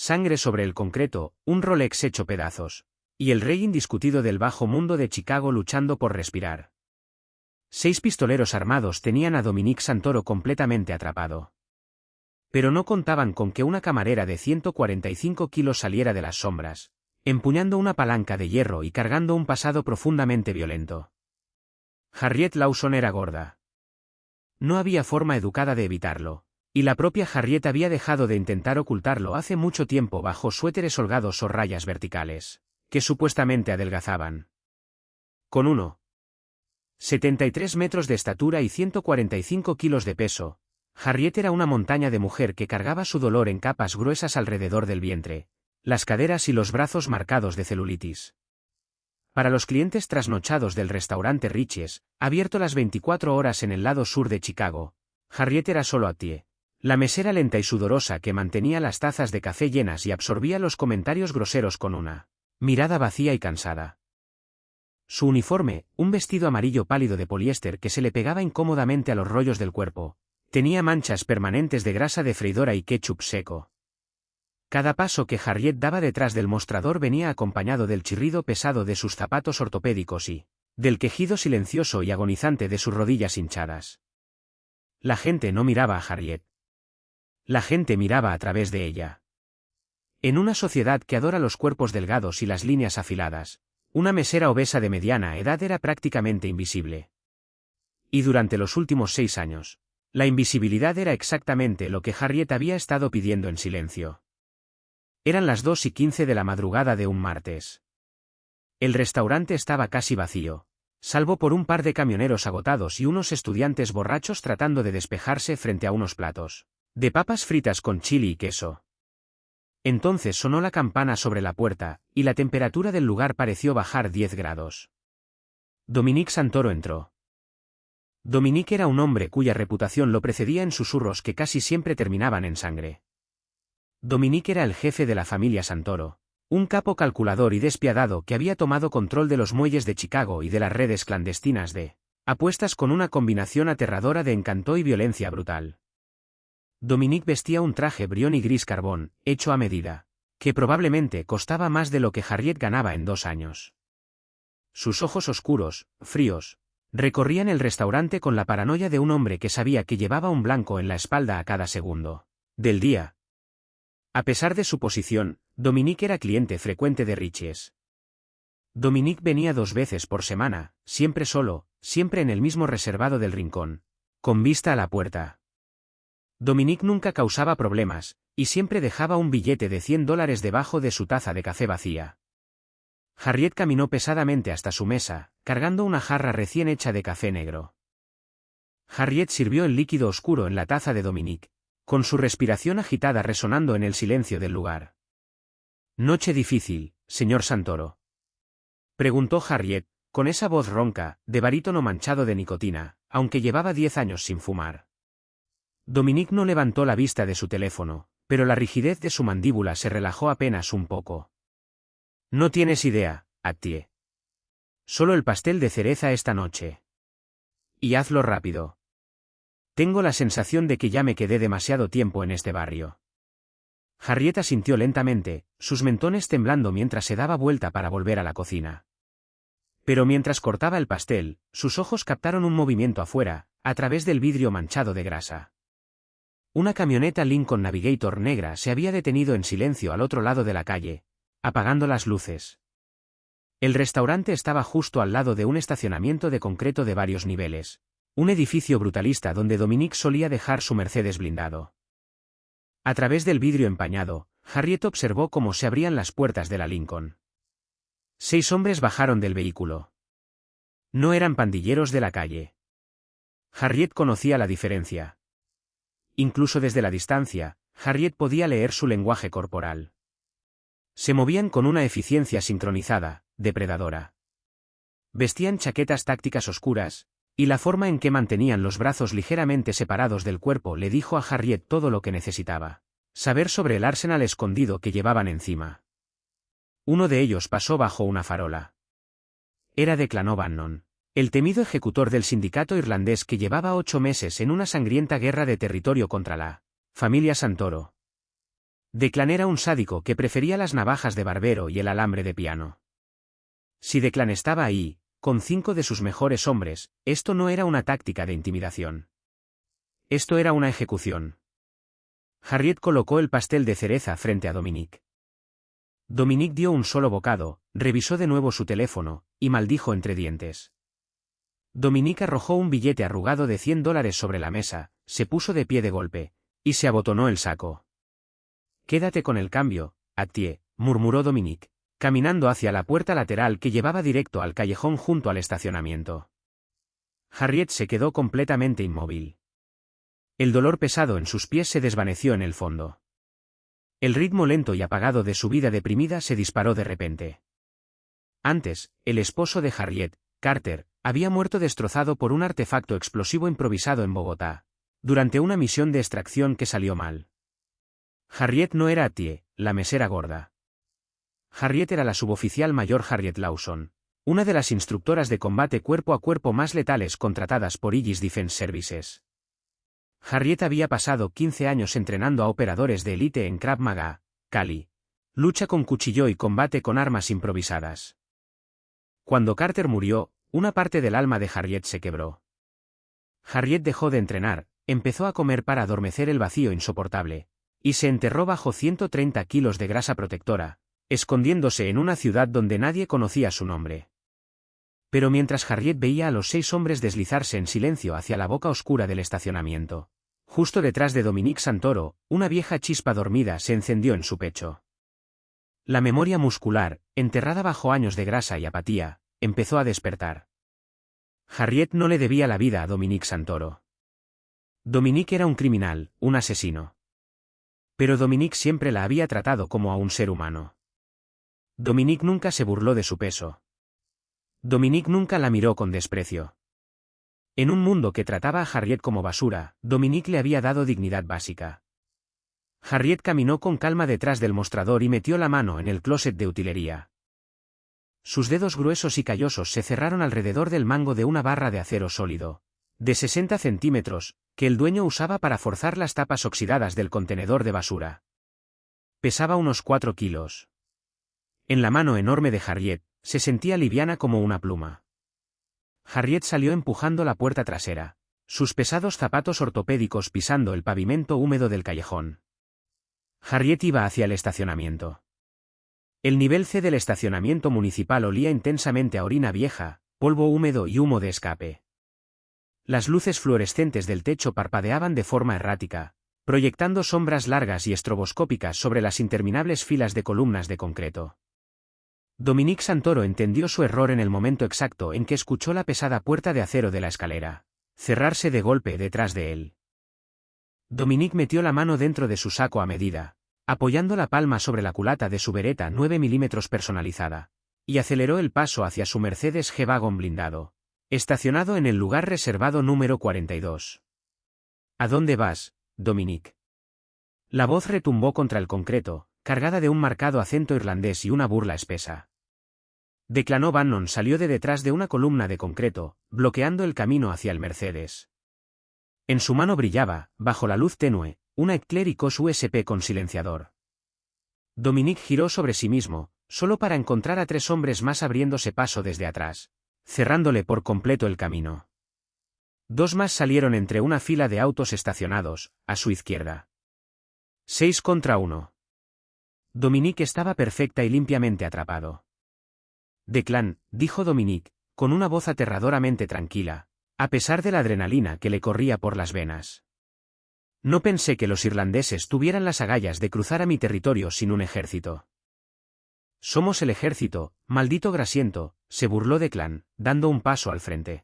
sangre sobre el concreto, un Rolex hecho pedazos. Y el rey indiscutido del bajo mundo de Chicago luchando por respirar. 6 pistoleros armados tenían a Dominique Santoro completamente atrapado. Pero no contaban con que una camarera de 145 kilos saliera de las sombras, empuñando una palanca de hierro y cargando un pasado profundamente violento. Harriet Lawson era gorda. No había forma educada de evitarlo, y la propia Harriet había dejado de intentar ocultarlo hace mucho tiempo bajo suéteres holgados o rayas verticales, que supuestamente adelgazaban. Con 1,73 metros de estatura y 145 kilos de peso, Harriet era una montaña de mujer que cargaba su dolor en capas gruesas alrededor del vientre, las caderas y los brazos marcados de celulitis. Para los clientes trasnochados del restaurante Riches, abierto las 24 horas en el lado sur de Chicago, Harriet era solo Attie, la mesera lenta y sudorosa que mantenía las tazas de café llenas y absorbía los comentarios groseros con una mirada vacía y cansada. Su uniforme, un vestido amarillo pálido de poliéster que se le pegaba incómodamente a los rollos del cuerpo, tenía manchas permanentes de grasa de freidora y ketchup seco. Cada paso que Harriet daba detrás del mostrador venía acompañado del chirrido pesado de sus zapatos ortopédicos y del quejido silencioso y agonizante de sus rodillas hinchadas. La gente no miraba a Harriet. La gente miraba a través de ella. En una sociedad que adora los cuerpos delgados y las líneas afiladas, una mesera obesa de mediana edad era prácticamente invisible. Y durante los últimos 6 años, la invisibilidad era exactamente lo que Harriet había estado pidiendo en silencio. Eran las 2:15 de la madrugada de un martes. El restaurante estaba casi vacío, salvo por un par de camioneros agotados y unos estudiantes borrachos tratando de despejarse frente a unos platos de papas fritas con chili y queso. Entonces sonó la campana sobre la puerta, y la temperatura del lugar pareció bajar 10 grados. Dominique Santoro entró. Dominique era un hombre cuya reputación lo precedía en susurros que casi siempre terminaban en sangre. Dominique era el jefe de la familia Santoro, un capo calculador y despiadado que había tomado control de los muelles de Chicago y de las redes clandestinas de apuestas con una combinación aterradora de encanto y violencia brutal. Dominique vestía un traje brión y gris carbón, hecho a medida, que probablemente costaba más de lo que Harriet ganaba en 2 años. Sus ojos oscuros, fríos, recorrían el restaurante con la paranoia de un hombre que sabía que llevaba un blanco en la espalda a cada segundo del día. A pesar de su posición, Dominique era cliente frecuente de Riches. Dominique venía 2 veces por semana, siempre solo, siempre en el mismo reservado del rincón, con vista a la puerta. Dominique nunca causaba problemas, y siempre dejaba un billete de $100 debajo de su taza de café vacía. Harriet caminó pesadamente hasta su mesa, cargando una jarra recién hecha de café negro. Harriet sirvió el líquido oscuro en la taza de Dominique, con su respiración agitada resonando en el silencio del lugar. «¿Noche difícil, señor Santoro?», preguntó Harriet, con esa voz ronca, de barítono manchado de nicotina, aunque llevaba 10 años sin fumar. Dominique no levantó la vista de su teléfono, pero la rigidez de su mandíbula se relajó apenas un poco. «No tienes idea, Attie. Solo el pastel de cereza esta noche. Y hazlo rápido. Tengo la sensación de que ya me quedé demasiado tiempo en este barrio». Harriet asintió lentamente, sus mentones temblando mientras se daba vuelta para volver a la cocina. Pero mientras cortaba el pastel, sus ojos captaron un movimiento afuera, a través del vidrio manchado de grasa. Una camioneta Lincoln Navigator negra se había detenido en silencio al otro lado de la calle, apagando las luces. El restaurante estaba justo al lado de un estacionamiento de concreto de varios niveles, un edificio brutalista donde Dominique solía dejar su Mercedes blindado. A través del vidrio empañado, Harriet observó cómo se abrían las puertas de la Lincoln. 6 hombres bajaron del vehículo. No eran pandilleros de la calle. Harriet conocía la diferencia. Incluso desde la distancia, Harriet podía leer su lenguaje corporal. Se movían con una eficiencia sincronizada, depredadora. Vestían chaquetas tácticas oscuras, y la forma en que mantenían los brazos ligeramente separados del cuerpo le dijo a Harriet todo lo que necesitaba saber sobre el arsenal escondido que llevaban encima. Uno de ellos pasó bajo una farola. Era Declan O'Bannon, el temido ejecutor del sindicato irlandés que llevaba 8 meses en una sangrienta guerra de territorio contra la familia Santoro. Declan era un sádico que prefería las navajas de barbero y el alambre de piano. Si Declan estaba ahí, con 5 de sus mejores hombres, esto no era una táctica de intimidación. Esto era una ejecución. Harriet colocó el pastel de cereza frente a Dominique. Dominique dio un solo bocado, revisó de nuevo su teléfono, y maldijo entre dientes. Dominique arrojó un billete arrugado de $100 sobre la mesa, se puso de pie de golpe, y se abotonó el saco. «Quédate con el cambio, Attie», murmuró Dominique, caminando hacia la puerta lateral que llevaba directo al callejón junto al estacionamiento. Harriet se quedó completamente inmóvil. El dolor pesado en sus pies se desvaneció en el fondo. El ritmo lento y apagado de su vida deprimida se disparó de repente. Antes, el esposo de Harriet, Carter, había muerto destrozado por un artefacto explosivo improvisado en Bogotá, durante una misión de extracción que salió mal. Harriet no era Attie, la mesera gorda. Harriet era la suboficial mayor Harriet Lawson, una de las instructoras de combate cuerpo a cuerpo más letales contratadas por Aegis Defense Services. Harriet había pasado 15 años entrenando a operadores de élite en Krav Maga, Kali, lucha con cuchillo y combate con armas improvisadas. Cuando Carter murió, una parte del alma de Harriet se quebró. Harriet dejó de entrenar, empezó a comer para adormecer el vacío insoportable, y se enterró bajo 130 kilos de grasa protectora, escondiéndose en una ciudad donde nadie conocía su nombre. Pero mientras Harriet veía a los 6 hombres deslizarse en silencio hacia la boca oscura del estacionamiento, justo detrás de Dominique Santoro, una vieja chispa dormida se encendió en su pecho. La memoria muscular, enterrada bajo años de grasa y apatía, empezó a despertar. Harriet no le debía la vida a Dominique Santoro. Dominique era un criminal, un asesino. Pero Dominique siempre la había tratado como a un ser humano. Dominique nunca se burló de su peso. Dominique nunca la miró con desprecio. En un mundo que trataba a Harriet como basura, Dominique le había dado dignidad básica. Harriet caminó con calma detrás del mostrador y metió la mano en el closet de utilería. Sus dedos gruesos y callosos se cerraron alrededor del mango de una barra de acero sólido, de 60 centímetros, que el dueño usaba para forzar las tapas oxidadas del contenedor de basura. Pesaba unos 4 kilos. En la mano enorme de Harriet, se sentía liviana como una pluma. Harriet salió empujando la puerta trasera, sus pesados zapatos ortopédicos pisando el pavimento húmedo del callejón. Harriet iba hacia el estacionamiento. El nivel C del estacionamiento municipal olía intensamente a orina vieja, polvo húmedo y humo de escape. Las luces fluorescentes del techo parpadeaban de forma errática, proyectando sombras largas y estroboscópicas sobre las interminables filas de columnas de concreto. Dominique Santoro entendió su error en el momento exacto en que escuchó la pesada puerta de acero de la escalera cerrarse de golpe detrás de él. Dominique metió la mano dentro de su saco a medida, apoyando la palma sobre la culata de su Beretta 9 mm personalizada, y aceleró el paso hacia su Mercedes G-Wagon blindado, estacionado en el lugar reservado número 42. ¿A dónde vas, Dominique? La voz retumbó contra el concreto, cargada de un marcado acento irlandés y una burla espesa. Declan O'Bannon salió de detrás de una columna de concreto, bloqueando el camino hacia el Mercedes. En su mano brillaba, bajo la luz tenue, una Eclericos USP con silenciador. Dominique giró sobre sí mismo, solo para encontrar a 3 hombres más abriéndose paso desde atrás, cerrándole por completo el camino. 2 más salieron entre una fila de autos estacionados, a su izquierda. 6 contra 1. Dominique estaba perfecta y limpiamente atrapado. Declan, dijo Dominique, con una voz aterradoramente tranquila, a pesar de la adrenalina que le corría por las venas. No pensé que los irlandeses tuvieran las agallas de cruzar a mi territorio sin un ejército. Somos el ejército, maldito grasiento, se burló Declan, dando un paso al frente.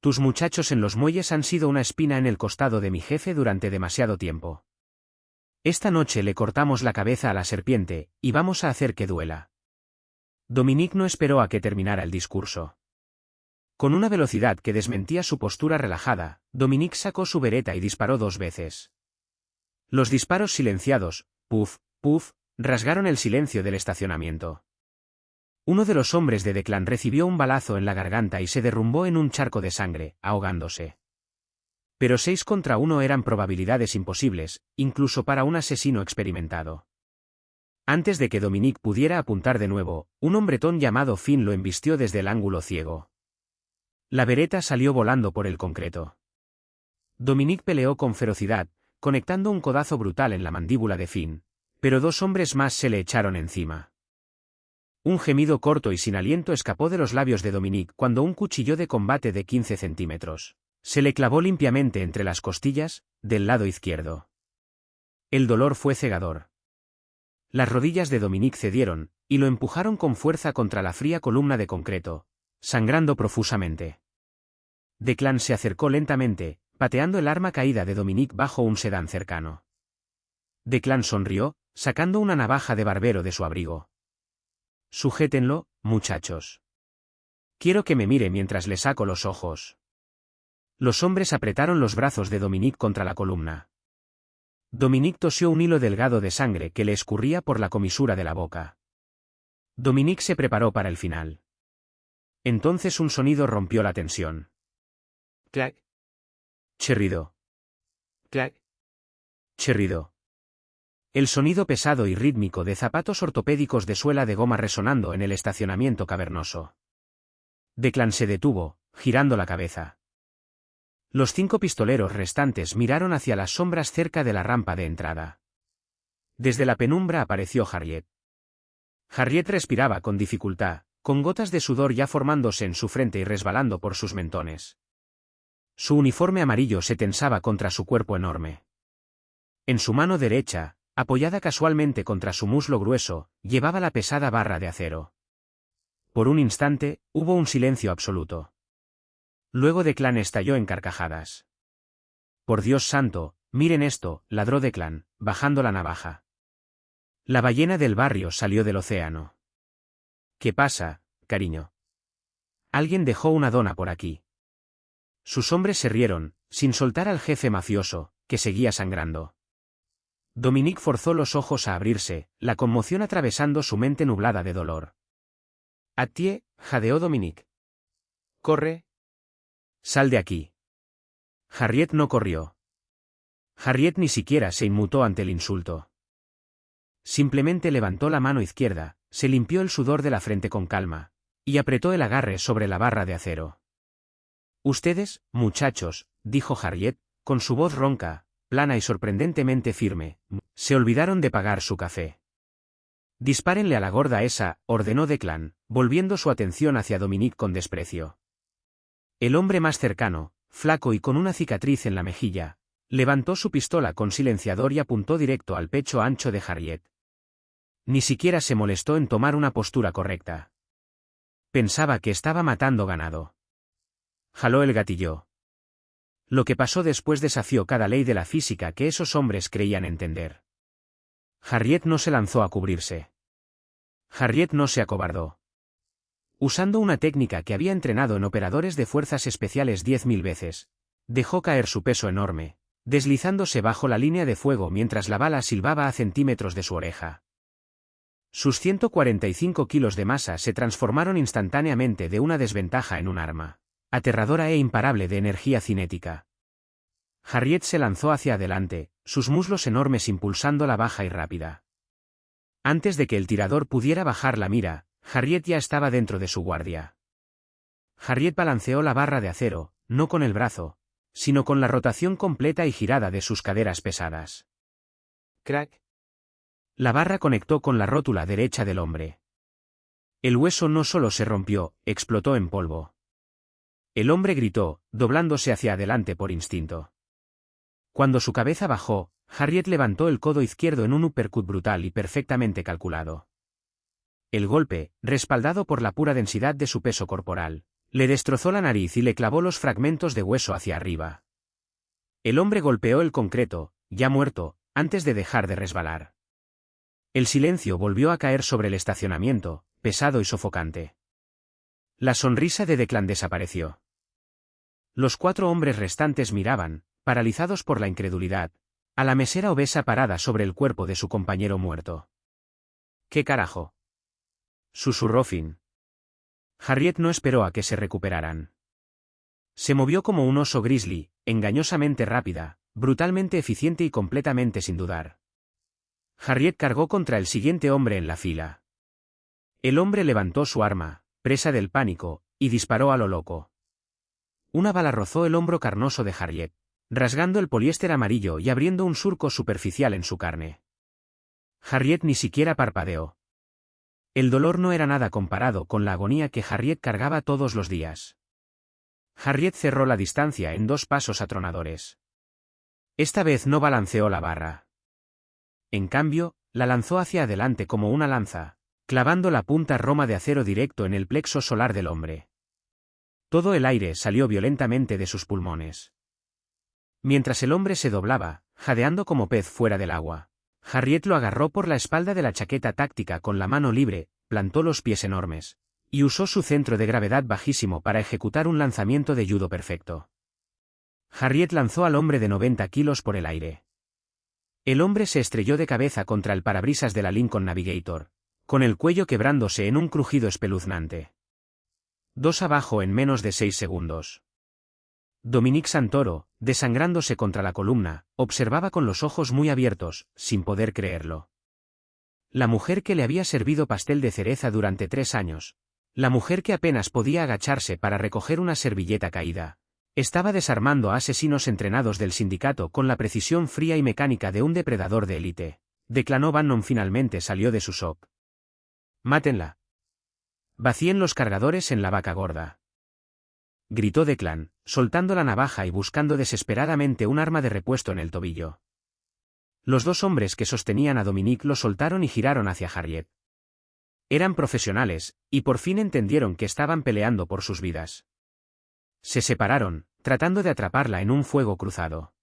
Tus muchachos en los muelles han sido una espina en el costado de mi jefe durante demasiado tiempo. Esta noche le cortamos la cabeza a la serpiente, y vamos a hacer que duela. Dominique no esperó a que terminara el discurso. Con una velocidad que desmentía su postura relajada, Dominique sacó su Beretta y disparó 2 veces. Los disparos silenciados, puff, puff, rasgaron el silencio del estacionamiento. Uno de los hombres de Declan recibió un balazo en la garganta y se derrumbó en un charco de sangre, ahogándose. Pero 6 contra 1 eran probabilidades imposibles, incluso para un asesino experimentado. Antes de que Dominic pudiera apuntar de nuevo, un hombretón llamado Finn lo embistió desde el ángulo ciego. La vereta salió volando por el concreto. Dominic peleó con ferocidad, conectando un codazo brutal en la mandíbula de Finn, pero 2 hombres más se le echaron encima. Un gemido corto y sin aliento escapó de los labios de Dominic cuando un cuchillo de combate de 15 centímetros se le clavó limpiamente entre las costillas, del lado izquierdo. El dolor fue cegador. Las rodillas de Dominic cedieron, y lo empujaron con fuerza contra la fría columna de concreto, sangrando profusamente. Declan se acercó lentamente, pateando el arma caída de Dominic bajo un sedán cercano. Declan sonrió, sacando una navaja de barbero de su abrigo. «Sujétenlo, muchachos. Quiero que me mire mientras le saco los ojos». Los hombres apretaron los brazos de Dominic contra la columna. Dominic tosió un hilo delgado de sangre que le escurría por la comisura de la boca. Dominic se preparó para el final. Entonces un sonido rompió la tensión. «Clac». Chirrido. «Clac». Chirrido. El sonido pesado y rítmico de zapatos ortopédicos de suela de goma resonando en el estacionamiento cavernoso. Declan se detuvo, girando la cabeza. Los 5 pistoleros restantes miraron hacia las sombras cerca de la rampa de entrada. Desde la penumbra apareció Harriet. Harriet respiraba con dificultad, con gotas de sudor ya formándose en su frente y resbalando por sus mentones. Su uniforme amarillo se tensaba contra su cuerpo enorme. En su mano derecha, apoyada casualmente contra su muslo grueso, llevaba la pesada barra de acero. Por un instante, hubo un silencio absoluto. Luego Declan estalló en carcajadas. «Por Dios santo, miren esto», ladró Declan, bajando la navaja. La ballena del barrio salió del océano. «¿Qué pasa, cariño? Alguien dejó una dona por aquí». Sus hombres se rieron, sin soltar al jefe mafioso, que seguía sangrando. Dominic forzó los ojos a abrirse, la conmoción atravesando su mente nublada de dolor. «Atie», jadeó Dominic. «Corre». «Sal de aquí». Harriet no corrió. Harriet ni siquiera se inmutó ante el insulto. Simplemente levantó la mano izquierda, se limpió el sudor de la frente con calma, y apretó el agarre sobre la barra de acero. «Ustedes, muchachos», dijo Harriet, con su voz ronca, plana y sorprendentemente firme, «se olvidaron de pagar su café». «Dispárenle a la gorda esa», ordenó Declan, volviendo su atención hacia Dominic con desprecio. El hombre más cercano, flaco y con una cicatriz en la mejilla, levantó su pistola con silenciador y apuntó directo al pecho ancho de Harriet. Ni siquiera se molestó en tomar una postura correcta. Pensaba que estaba matando ganado. Jaló el gatillo. Lo que pasó después desafió cada ley de la física que esos hombres creían entender. Harriet no se lanzó a cubrirse. Harriet no se acobardó. Usando una técnica que había entrenado en operadores de fuerzas especiales 10.000 veces, dejó caer su peso enorme, deslizándose bajo la línea de fuego mientras la bala silbaba a centímetros de su oreja. Sus 145 kilos de masa se transformaron instantáneamente de una desventaja en un arma aterradora e imparable de energía cinética. Harriet se lanzó hacia adelante, sus muslos enormes impulsando la baja y rápida. Antes de que el tirador pudiera bajar la mira, Harriet ya estaba dentro de su guardia. Harriet balanceó la barra de acero, no con el brazo, sino con la rotación completa y girada de sus caderas pesadas. Crack. La barra conectó con la rótula derecha del hombre. El hueso no solo se rompió, explotó en polvo. El hombre gritó, doblándose hacia adelante por instinto. Cuando su cabeza bajó, Harriet levantó el codo izquierdo en un uppercut brutal y perfectamente calculado. El golpe, respaldado por la pura densidad de su peso corporal, le destrozó la nariz y le clavó los fragmentos de hueso hacia arriba. El hombre golpeó el concreto, ya muerto, antes de dejar de resbalar. El silencio volvió a caer sobre el estacionamiento, pesado y sofocante. La sonrisa de Declan desapareció. Los 4 hombres restantes miraban, paralizados por la incredulidad, a la mesera obesa parada sobre el cuerpo de su compañero muerto. «¿Qué carajo?», susurró Finn. Harriet no esperó a que se recuperaran. Se movió como un oso grizzly, engañosamente rápida, brutalmente eficiente y completamente sin dudar. Harriet cargó contra el siguiente hombre en la fila. El hombre levantó su arma, presa del pánico, y disparó a lo loco. Una bala rozó el hombro carnoso de Harriet, rasgando el poliéster amarillo y abriendo un surco superficial en su carne. Harriet ni siquiera parpadeó. El dolor no era nada comparado con la agonía que Harriet cargaba todos los días. Harriet cerró la distancia en 2 pasos atronadores. Esta vez no balanceó la barra. En cambio, la lanzó hacia adelante como una lanza, clavando la punta roma de acero directo en el plexo solar del hombre. Todo el aire salió violentamente de sus pulmones. Mientras el hombre se doblaba, jadeando como pez fuera del agua, Harriet lo agarró por la espalda de la chaqueta táctica con la mano libre, plantó los pies enormes, y usó su centro de gravedad bajísimo para ejecutar un lanzamiento de judo perfecto. Harriet lanzó al hombre de 90 kilos por el aire. El hombre se estrelló de cabeza contra el parabrisas de la Lincoln Navigator, con el cuello quebrándose en un crujido espeluznante. 2 abajo en menos de 6 segundos. Dominique Santoro, desangrándose contra la columna, observaba con los ojos muy abiertos, sin poder creerlo. La mujer que le había servido pastel de cereza durante 3 años, la mujer que apenas podía agacharse para recoger una servilleta caída, estaba desarmando a asesinos entrenados del sindicato con la precisión fría y mecánica de un depredador de élite. Declaró Bannon. Finalmente salió de su shock. «Mátenla. Vacíen los cargadores en la vaca gorda», gritó Declan, soltando la navaja y buscando desesperadamente un arma de repuesto en el tobillo. Los 2 hombres que sostenían a Dominique lo soltaron y giraron hacia Harriet. Eran profesionales, y por fin entendieron que estaban peleando por sus vidas. Se separaron, tratando de atraparla en un fuego cruzado.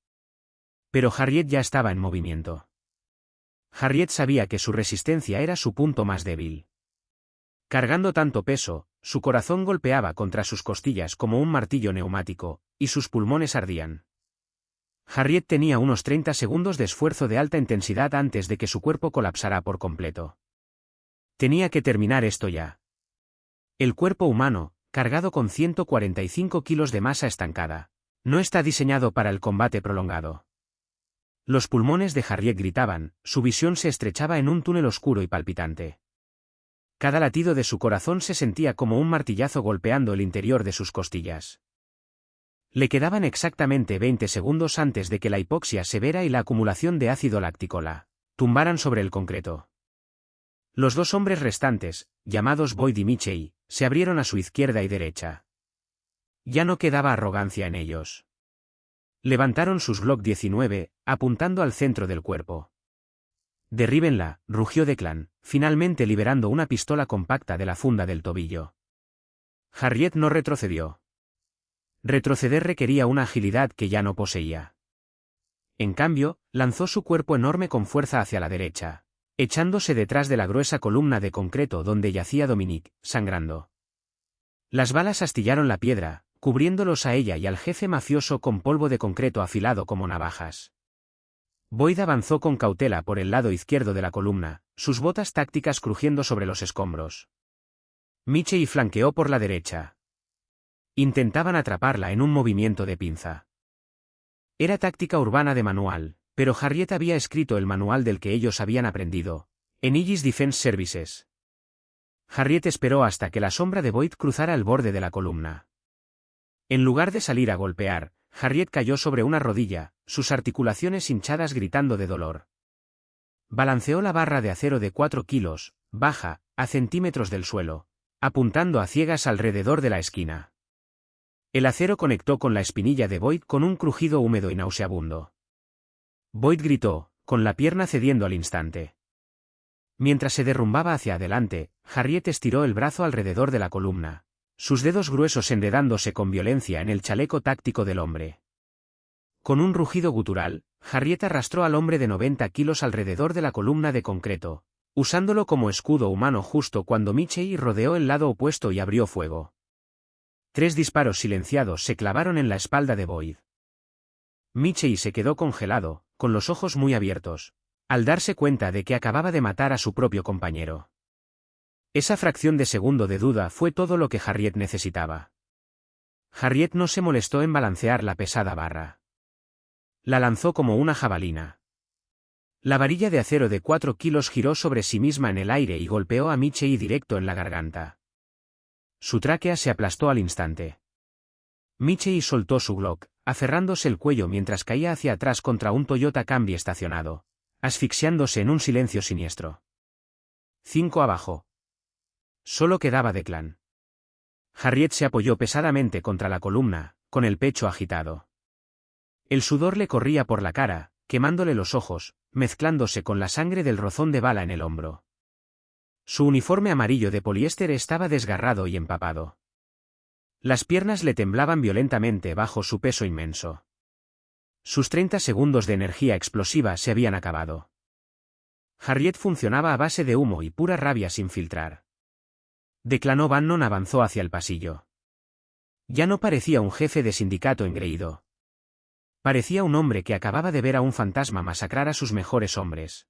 Pero Harriet ya estaba en movimiento. Harriet sabía que su resistencia era su punto más débil. Cargando tanto peso, su corazón golpeaba contra sus costillas como un martillo neumático, y sus pulmones ardían. Harriet tenía unos 30 segundos de esfuerzo de alta intensidad antes de que su cuerpo colapsara por completo. Tenía que terminar esto ya. El cuerpo humano, cargado con 145 kilos de masa estancada, no está diseñado para el combate prolongado. Los pulmones de Harriet gritaban, su visión se estrechaba en un túnel oscuro y palpitante. Cada latido de su corazón se sentía como un martillazo golpeando el interior de sus costillas. Le quedaban exactamente 20 segundos antes de que la hipoxia severa y la acumulación de ácido láctico la tumbaran sobre el concreto. Los 2 hombres restantes, llamados Boyd y Mitchell, se abrieron a su izquierda y derecha. Ya no quedaba arrogancia en ellos. Levantaron sus Glock 19, apuntando al centro del cuerpo. «Derríbenla», rugió Declan, finalmente liberando una pistola compacta de la funda del tobillo. Harriet no retrocedió. Retroceder requería una agilidad que ya no poseía. En cambio, lanzó su cuerpo enorme con fuerza hacia la derecha, echándose detrás de la gruesa columna de concreto donde yacía Dominique, sangrando. Las balas astillaron la piedra, cubriéndolos a ella y al jefe mafioso con polvo de concreto afilado como navajas. Boyd avanzó con cautela por el lado izquierdo de la columna, sus botas tácticas crujiendo sobre los escombros. Mitchell flanqueó por la derecha. Intentaban atraparla en un movimiento de pinza. Era táctica urbana de manual, pero Harriet había escrito el manual del que ellos habían aprendido, en Aegis Defense Services. Harriet esperó hasta que la sombra de Boyd cruzara el borde de la columna. En lugar de salir a golpear, Harriet cayó sobre una rodilla, sus articulaciones hinchadas gritando de dolor. Balanceó la barra de acero de 4 kilos, baja, a centímetros del suelo, apuntando a ciegas alrededor de la esquina. El acero conectó con la espinilla de Boyd con un crujido húmedo y nauseabundo. Boyd gritó, con la pierna cediendo al instante. Mientras se derrumbaba hacia adelante, Harriet estiró el brazo alrededor de la columna, sus dedos gruesos enredándose con violencia en el chaleco táctico del hombre. Con un rugido gutural, Harriet arrastró al hombre de 90 kilos alrededor de la columna de concreto, usándolo como escudo humano justo cuando Mitchell rodeó el lado opuesto y abrió fuego. 3 disparos silenciados se clavaron en la espalda de Boyd. Mitchell se quedó congelado, con los ojos muy abiertos, al darse cuenta de que acababa de matar a su propio compañero. Esa fracción de segundo de duda fue todo lo que Harriet necesitaba. Harriet no se molestó en balancear la pesada barra. La lanzó como una jabalina. La varilla de acero de 4 kilos giró sobre sí misma en el aire y golpeó a Michei directo en la garganta. Su tráquea se aplastó al instante. Michei soltó su Glock, aferrándose el cuello mientras caía hacia atrás contra un Toyota Camry estacionado, asfixiándose en un silencio siniestro. 5 abajo. Solo quedaba Declan. Harriet se apoyó pesadamente contra la columna, con el pecho agitado. El sudor le corría por la cara, quemándole los ojos, mezclándose con la sangre del rozón de bala en el hombro. Su uniforme amarillo de poliéster estaba desgarrado y empapado. Las piernas le temblaban violentamente bajo su peso inmenso. Sus 30 segundos de energía explosiva se habían acabado. Harriet funcionaba a base de humo y pura rabia sin filtrar. Declan O'Bannon avanzó hacia el pasillo. Ya no parecía un jefe de sindicato engreído. Parecía un hombre que acababa de ver a un fantasma masacrar a sus mejores hombres.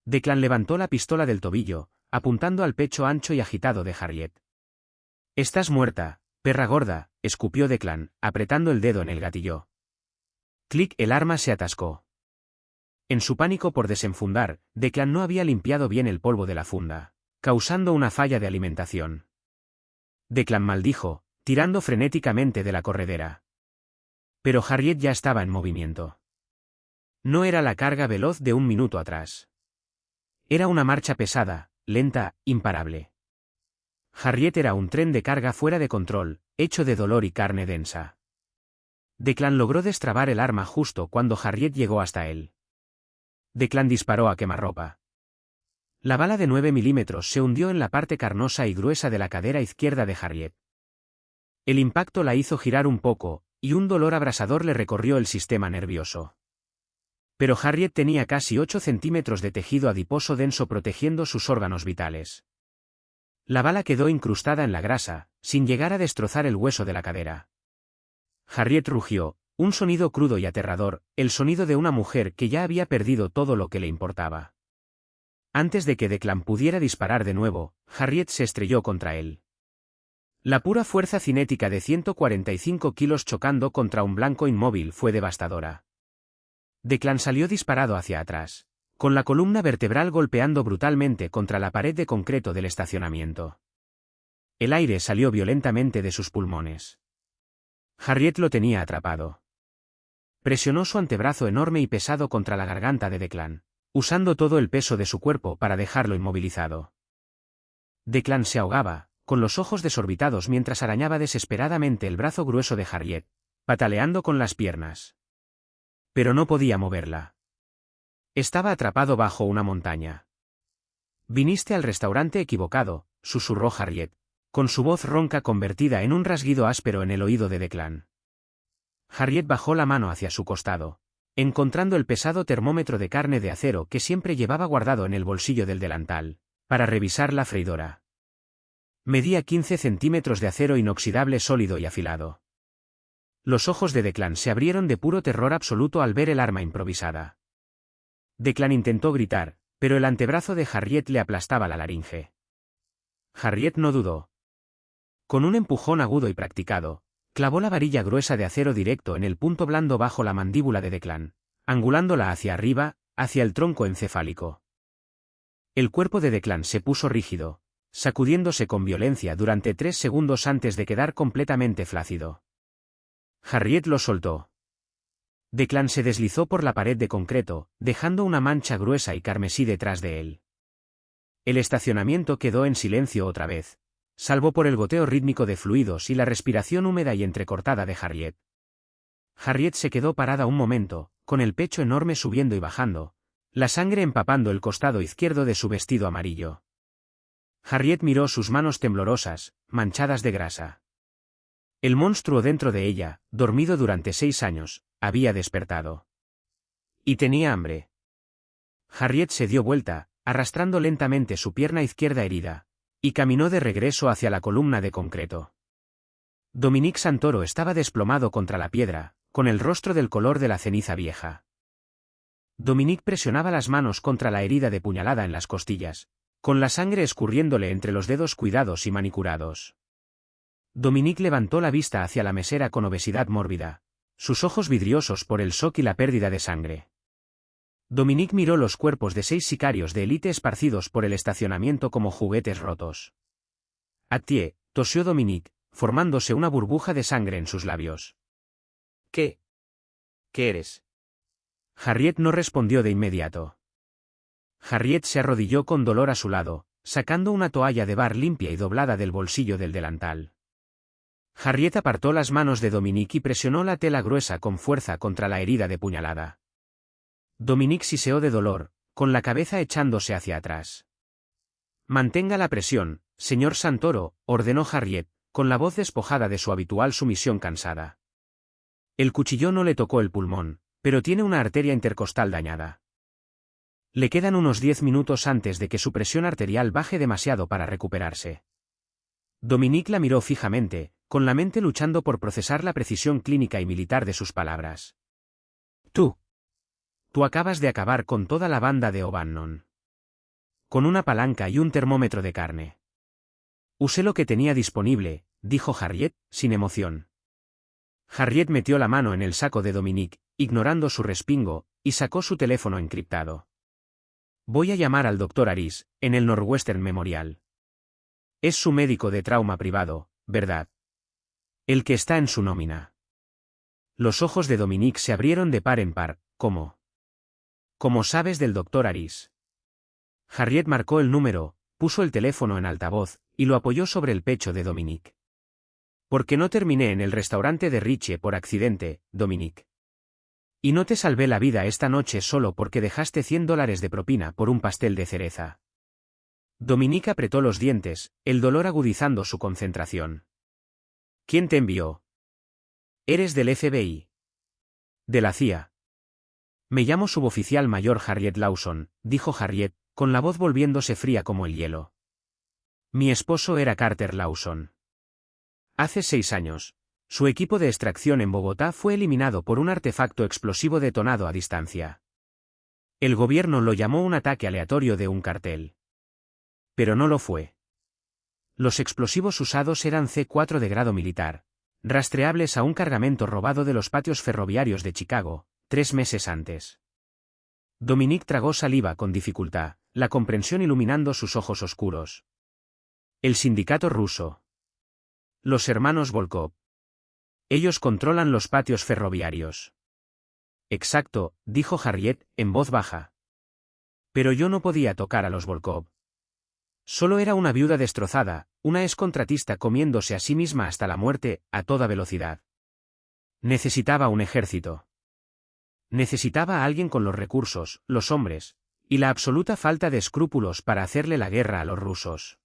Declan levantó la pistola del tobillo, apuntando al pecho ancho y agitado de Harriet. «Estás muerta, perra gorda», escupió Declan, apretando el dedo en el gatillo. Clic, el arma se atascó. En su pánico por desenfundar, Declan no había limpiado bien el polvo de la funda, causando una falla de alimentación. Declan maldijo, tirando frenéticamente de la corredera. Pero Harriet ya estaba en movimiento. No era la carga veloz de un minuto atrás. Era una marcha pesada, lenta, imparable. Harriet era un tren de carga fuera de control, hecho de dolor y carne densa. Declan logró destrabar el arma justo cuando Harriet llegó hasta él. Declan disparó a quemarropa. La bala de 9 milímetros se hundió en la parte carnosa y gruesa de la cadera izquierda de Harriet. El impacto la hizo girar un poco, y un dolor abrasador le recorrió el sistema nervioso. Pero Harriet tenía casi 8 centímetros de tejido adiposo denso protegiendo sus órganos vitales. La bala quedó incrustada en la grasa, sin llegar a destrozar el hueso de la cadera. Harriet rugió, un sonido crudo y aterrador, el sonido de una mujer que ya había perdido todo lo que le importaba. Antes de que Declan pudiera disparar de nuevo, Harriet se estrelló contra él. La pura fuerza cinética de 145 kilos chocando contra un blanco inmóvil fue devastadora. Declan salió disparado hacia atrás, con la columna vertebral golpeando brutalmente contra la pared de concreto del estacionamiento. El aire salió violentamente de sus pulmones. Harriet lo tenía atrapado. Presionó su antebrazo enorme y pesado contra la garganta de Declan, usando todo el peso de su cuerpo para dejarlo inmovilizado. Declan se ahogaba, con los ojos desorbitados mientras arañaba desesperadamente el brazo grueso de Harriet, pataleando con las piernas. Pero no podía moverla. Estaba atrapado bajo una montaña. «Viniste al restaurante equivocado», susurró Harriet, con su voz ronca convertida en un rasguido áspero en el oído de Declan. Harriet bajó la mano hacia su costado, encontrando el pesado termómetro de carne de acero que siempre llevaba guardado en el bolsillo del delantal, para revisar la freidora. Medía 15 centímetros de acero inoxidable sólido y afilado. Los ojos de Declan se abrieron de puro terror absoluto al ver el arma improvisada. Declan intentó gritar, pero el antebrazo de Harriet le aplastaba la laringe. Harriet no dudó. Con un empujón agudo y practicado, clavó la varilla gruesa de acero directo en el punto blando bajo la mandíbula de Declan, angulándola hacia arriba, hacia el tronco encefálico. El cuerpo de Declan se puso rígido, sacudiéndose con violencia durante 3 segundos antes de quedar completamente flácido. Harriet lo soltó. Declan se deslizó por la pared de concreto, dejando una mancha gruesa y carmesí detrás de él. El estacionamiento quedó en silencio otra vez, salvo por el goteo rítmico de fluidos y la respiración húmeda y entrecortada de Harriet. Harriet se quedó parada un momento, con el pecho enorme subiendo y bajando, la sangre empapando el costado izquierdo de su vestido amarillo. Harriet miró sus manos temblorosas, manchadas de grasa. El monstruo dentro de ella, dormido durante 6 años, había despertado. Y tenía hambre. Harriet se dio vuelta, arrastrando lentamente su pierna izquierda herida, y caminó de regreso hacia la columna de concreto. Dominique Santoro estaba desplomado contra la piedra, con el rostro del color de la ceniza vieja. Dominique presionaba las manos contra la herida de puñalada en las costillas, con la sangre escurriéndole entre los dedos cuidados y manicurados. Dominique levantó la vista hacia la mesera con obesidad mórbida, sus ojos vidriosos por el shock y la pérdida de sangre. Dominique miró los cuerpos de 6 sicarios de élite esparcidos por el estacionamiento como juguetes rotos. «Atié», tosió Dominique, formándose una burbuja de sangre en sus labios. «¿Qué? ¿Qué eres?» Harriet no respondió de inmediato. Harriet se arrodilló con dolor a su lado, sacando una toalla de bar limpia y doblada del bolsillo del delantal. Harriet apartó las manos de Dominique y presionó la tela gruesa con fuerza contra la herida de puñalada. Dominique siseó de dolor, con la cabeza echándose hacia atrás. «Mantenga la presión, señor Santoro», ordenó Harriet, con la voz despojada de su habitual sumisión cansada. El cuchillo no le tocó el pulmón, pero tiene una arteria intercostal dañada. Le quedan unos 10 minutos antes de que su presión arterial baje demasiado para recuperarse. Dominique la miró fijamente, con la mente luchando por procesar la precisión clínica y militar de sus palabras. Tú acabas de acabar con toda la banda de O'Bannon. Con una palanca y un termómetro de carne. Usé lo que tenía disponible», dijo Harriet, sin emoción. Harriet metió la mano en el saco de Dominique, ignorando su respingo, y sacó su teléfono encriptado. «Voy a llamar al Dr. Aris, en el Northwestern Memorial. Es su médico de trauma privado, ¿verdad? El que está en su nómina». Los ojos de Dominique se abrieron de par en par. «¿Cómo? ¿Cómo sabes del Dr. Aris?» Harriet marcó el número, puso el teléfono en altavoz, y lo apoyó sobre el pecho de Dominique. «Porque no terminé en el restaurante de Richie por accidente, Dominique. Y no te salvé la vida esta noche solo porque dejaste $100 de propina por un pastel de cereza». Dominique apretó los dientes, el dolor agudizando su concentración. «¿Quién te envió?» «Eres del FBI». «De la CIA». «Me llamo suboficial mayor Harriet Lawson», dijo Harriet, con la voz volviéndose fría como el hielo. «Mi esposo era Carter Lawson. Hace 6 años, su equipo de extracción en Bogotá fue eliminado por un artefacto explosivo detonado a distancia. El gobierno lo llamó un ataque aleatorio de un cartel. Pero no lo fue. Los explosivos usados eran C4 de grado militar, rastreables a un cargamento robado de los patios ferroviarios de Chicago, 3 meses antes». Dominique tragó saliva con dificultad, la comprensión iluminando sus ojos oscuros. «El sindicato ruso. Los hermanos Volkov. Ellos controlan los patios ferroviarios». «Exacto», dijo Harriet, en voz baja. «Pero yo no podía tocar a los Volkov. Solo era una viuda destrozada, una excontratista comiéndose a sí misma hasta la muerte, a toda velocidad. Necesitaba un ejército. Necesitaba a alguien con los recursos, los hombres, y la absoluta falta de escrúpulos para hacerle la guerra a los rusos».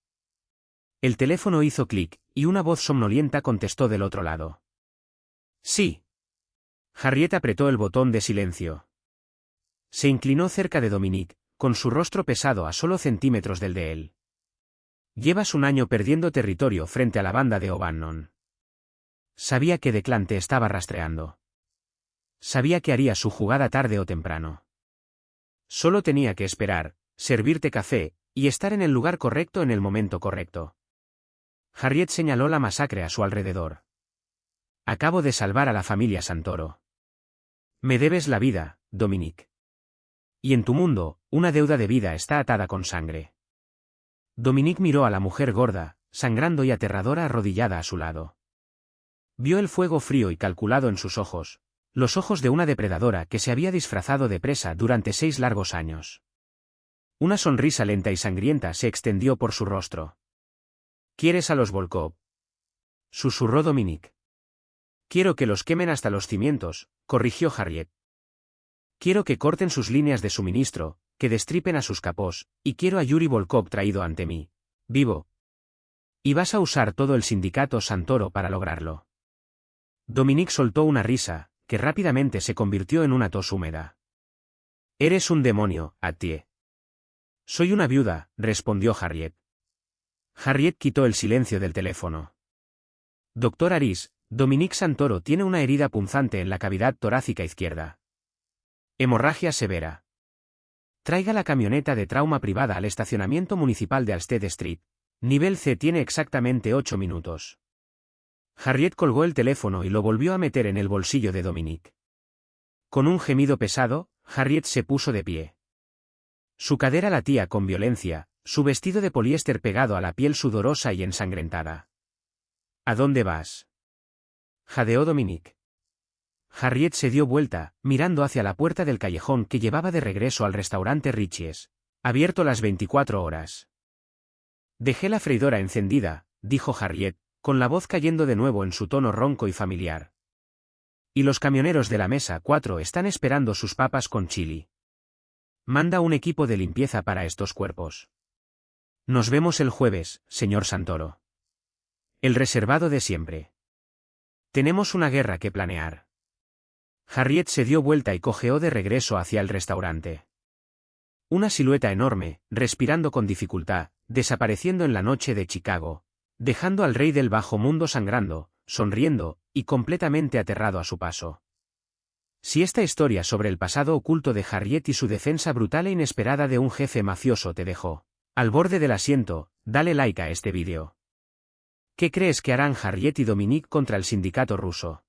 El teléfono hizo clic, y una voz somnolienta contestó del otro lado. «Sí». Harriet apretó el botón de silencio. Se inclinó cerca de Dominique, con su rostro pesado a solo centímetros del de él. «Llevas un año perdiendo territorio frente a la banda de O'Bannon. Sabía que Declan te estaba rastreando. Sabía que haría su jugada tarde o temprano. Solo tenía que esperar, servirte café, y estar en el lugar correcto en el momento correcto». Harriet señaló la masacre a su alrededor. «Acabo de salvar a la familia Santoro. Me debes la vida, Dominique. Y en tu mundo, una deuda de vida está atada con sangre». Dominique miró a la mujer gorda, sangrando y aterradora arrodillada a su lado. Vio el fuego frío y calculado en sus ojos, los ojos de una depredadora que se había disfrazado de presa durante 6 largos años. Una sonrisa lenta y sangrienta se extendió por su rostro. «¿Quieres a los Volkov?», susurró Dominique. «Quiero que los quemen hasta los cimientos», corrigió Harriet. «Quiero que corten sus líneas de suministro, que destripen a sus capós, y quiero a Yuri Volkov traído ante mí, vivo. Y vas a usar todo el sindicato Santoro para lograrlo». Dominique soltó una risa, que rápidamente se convirtió en una tos húmeda. «Eres un demonio, Atié». «Soy una viuda», respondió Harriet. Harriet quitó el silencio del teléfono. «Dr. Aris, Dominique Santoro tiene una herida punzante en la cavidad torácica izquierda. Hemorragia severa. Traiga la camioneta de trauma privada al estacionamiento municipal de Alsted Street. Nivel C tiene exactamente 8 minutos». Harriet colgó el teléfono y lo volvió a meter en el bolsillo de Dominique. Con un gemido pesado, Harriet se puso de pie. Su cadera latía con violencia, su vestido de poliéster pegado a la piel sudorosa y ensangrentada. ¿A dónde vas?, jadeó Dominique. Harriet se dio vuelta, mirando hacia la puerta del callejón que llevaba de regreso al restaurante Richies, abierto las 24 horas. Dejé la freidora encendida, dijo Harriet, con la voz cayendo de nuevo en su tono ronco y familiar. Y los camioneros de la mesa 4 están esperando sus papas con chili. Manda un equipo de limpieza para estos cuerpos. Nos vemos el jueves, señor Santoro. El reservado de siempre. Tenemos una guerra que planear. Harriet se dio vuelta y cojeó de regreso hacia el restaurante. Una silueta enorme, respirando con dificultad, desapareciendo en la noche de Chicago, dejando al rey del bajo mundo sangrando, sonriendo, y completamente aterrado a su paso. Si esta historia sobre el pasado oculto de Harriet y su defensa brutal e inesperada de un jefe mafioso te dejó al borde del asiento, dale like a este vídeo. ¿Qué crees que harán Harriet y Dominique contra el sindicato ruso?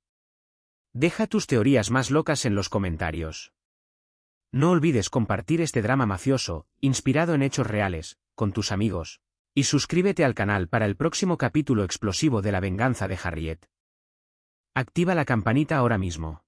Deja tus teorías más locas en los comentarios. No olvides compartir este drama mafioso, inspirado en hechos reales, con tus amigos, y suscríbete al canal para el próximo capítulo explosivo de la venganza de Harriet. Activa la campanita ahora mismo.